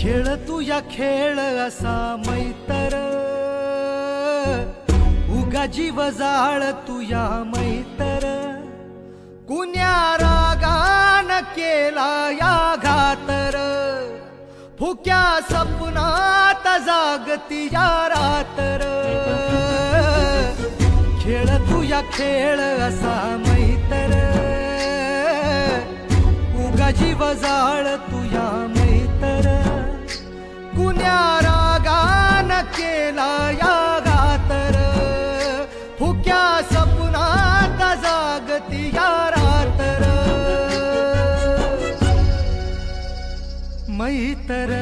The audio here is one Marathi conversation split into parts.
खेळ तुझ्या खेळ असा मैतर, उगा जीव जाळ तुझ्या मैतर, कुण्या रागान केला या घातर, फुक्या सपनात जागती या रातर। खेळ तुझ्या खेळ असा मैतर, उगा जीव जाळ तुझ्या मैतर, कुण्या रागान केला या घातर, फुक्या सपनात जागती या रातर। मैतर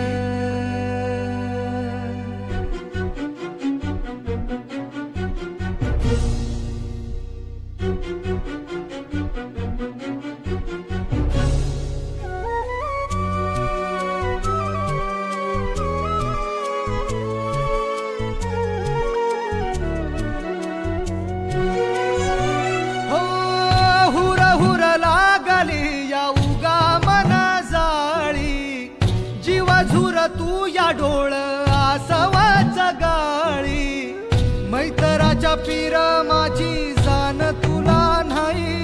तू या डोळ आसवाच गाळी, मैतराच्या पीर माझी जाण तुला नाही,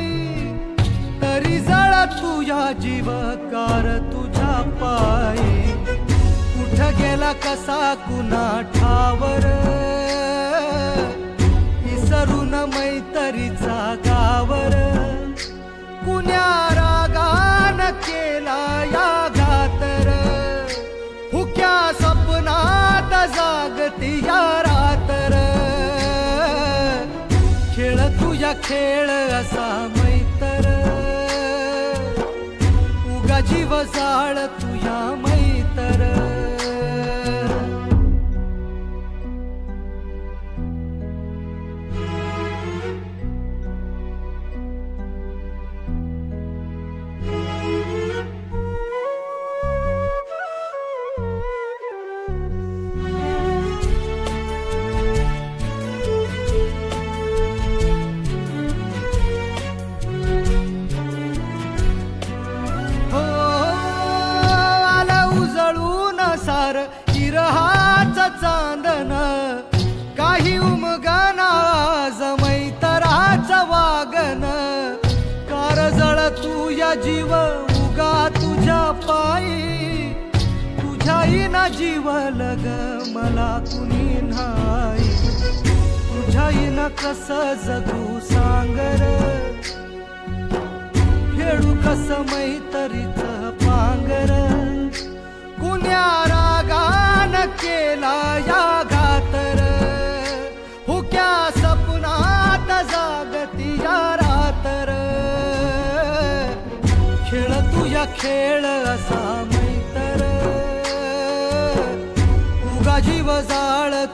तरी जळ तुझ्या जीवकार तुझ्या पायी, कुठ गेला कसा कुणा ठावर, विसरून मैतरीचा गावर, कुण्या रागान केला या घातर, फुक्या सपनात जागती या रातर। खेळ तुझ्या खेळ असा मैतर, उगा जीव जाळ तुझ्या मैतर। इरहाच चांदन काही उमगना मैतराच वागन, कारजळ तुझ्या जीव उगा तुझ्या पायी, तुझ्याईना जीव लग मला कुणी नाही, तुझ्याईना कस जगू सांगर, खेळू कस मैतरीच पांगर, कुण्या रागान केला या घातर, फुक्या सपनात जागती या रातर। खेळ तुझ्या खेळ असा मैतर, उगा जीव जाळ